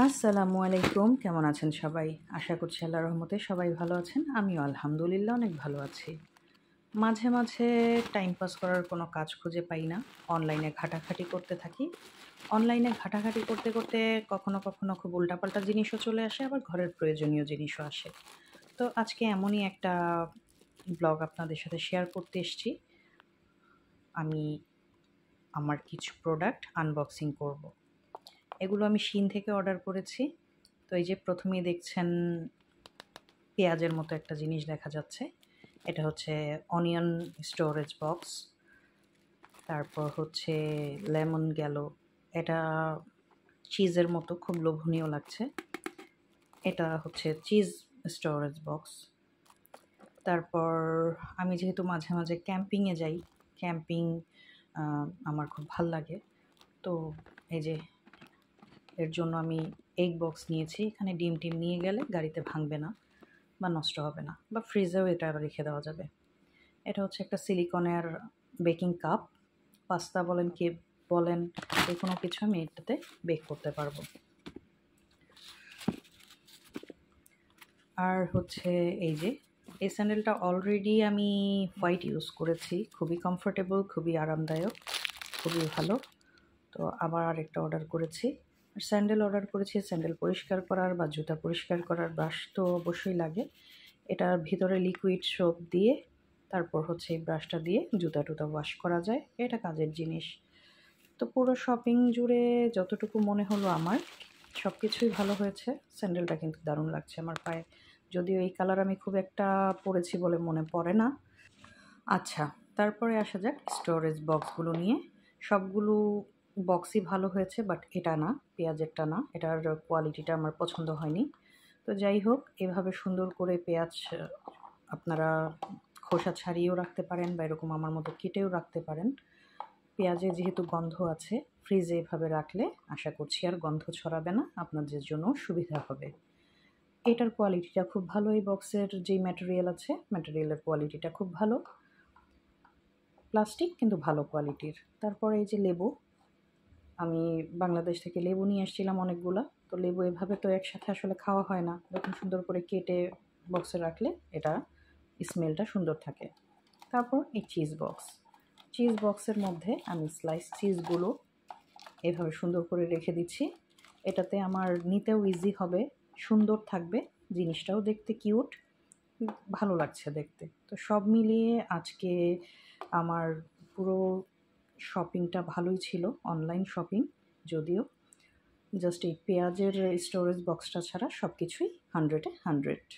আসসালামু আলাইকুম। কেমন আছেন সবাই? আশা করছি আল্লাহর রহমতে সবাই ভালো আছেন। আমিও আলহামদুলিল্লাহ অনেক ভালো আছি। মাঝে, মাঝে টাইম পাস করার কোনো কাজ খুঁজে পাই না। অনলাইনে ঘাটাঘাটি করতে থাকি। অনলাইনে ঘাটাঘাটি করতে, করতে কখনো, কখনো খুব উল্টাপাল্টা জিনিসও চলে আসে, আবার ঘরের প্রয়োজনীয় জিনিসও আসে। তো আজকে এমনই একটা ব্লগ আপনাদের সাথে শেয়ার করতে এসেছি। আমি আমার কিছু প্রোডাক্ট আনবক্সিং করব। এগুলো আমি শিন থেকে অর্ডার করেছি। তো এই যে প্রথমেই দেখছেন পেঁয়াজের মতো একটা জিনিস দেখা যাচ্ছে। এটা হচ্ছে অনিয়ন স্টোরেজ বক্স। তারপর হচ্ছে লেমন গেল। এটা চিজের মতো খুব লোভনীয় লাগছে। এটা হচ্ছে চিজ স্টোরেজ বক্স। তারপর আমি যেহেতু মাঝে, মাঝে ক্যাম্পিংয়ে যাই, ক্যাম্পিং আমার খুব ভাল লাগে। তো এই যে এর জন্য আমি এগ বক্স নিয়েছি। এখানে ডিম-টিম নিয়ে গেলে গাড়িতে ভাঙবে না বা নষ্ট হবে না, বা ফ্রিজেও এটা রেখে দেওয়া যাবে। এটা হচ্ছে একটা সিলিকনের বেকিং কাপ। পাস্তা বলেন, কেক বলেন, যেকোনো কিছু আমি এটাতে বেক করতে পারবো। আর হচ্ছে এই যে এই স্যান্ডেলটা অলরেডি আমি হোয়াইট ইউজ করেছি। খুবই কমফোর্টেবল, খুবই আরামদায়ক, খুবই ভালো। তো আবার আরেকটা অর্ডার করেছি। আর স্যান্ডেল অর্ডার করেছি। স্যান্ডেল পরিষ্কার করার বা জুতা পরিষ্কার করার ব্রাশ তো অবশ্যই লাগে। এটার ভিতরে লিকুইড সোপ দিয়ে তারপর হচ্ছে এই ব্রাশটা দিয়ে জুতা-টুতা ওয়াশ করা যায়। এটা কাজের জিনিস। তো পুরো শপিং জুড়ে যতটুকু মনে হলো আমার, সব কিছুই ভালো হয়েছে। স্যান্ডেলটা কিন্তু দারুণ লাগছে আমার পায়ে। যদিও এই কালার আমি খুব একটা পরেছি বলে মনে পড়ে না। আচ্ছা, তারপরে আসা যাক স্টোরেজ বক্সগুলো নিয়ে। সবগুলো বক্সই ভালো হয়েছে, বাট এটা না, পেঁয়াজেরটা না। এটার কোয়ালিটিটা আমার পছন্দ হয়নি। তো যাই হোক, এভাবে সুন্দর করে পেঁয়াজ আপনারা খোসা ছাড়িয়েও রাখতে পারেন বা এরকম আমার মতো কেটেও রাখতে পারেন। পেঁয়াজে যেহেতু গন্ধ আছে, ফ্রিজে এভাবে রাখলে আশা করছি আর গন্ধ ছড়াবে না, আপনাদের জন্য সুবিধা হবে। এটার কোয়ালিটিটা খুব ভালো। এই বক্সের যেই ম্যাটেরিয়াল আছে, ম্যাটেরিয়ালের কোয়ালিটিটা খুব ভালো। প্লাস্টিক কিন্তু ভালো কোয়ালিটির। তারপরে এই যে লেবু, আমি বাংলাদেশ থেকে লেবু নিয়ে আসছিলাম অনেকগুলা। তো লেবু এভাবে তো একসাথে আসলে খাওয়া হয় না। এরকম সুন্দর করে কেটে বক্সে রাখলে এটা স্মেলটা সুন্দর থাকে। তারপর এই চিজ বক্স। চিজ বক্সের মধ্যে আমি স্লাইস চিজগুলো এভাবে সুন্দর করে রেখে দিচ্ছি। এটাতে আমার নিতেও ইজি হবে, সুন্দর থাকবে, জিনিসটাও দেখতে কিউট, ভালো লাগছে দেখতে। তো সব মিলিয়ে আজকে আমার পুরো শপিংটা ভালোই ছিল, অনলাইন শপিং। যদিও জাস্ট এই পেঁয়াজের স্টোরেজ বক্সটা ছাড়া সব কিছুই 100-এ 100।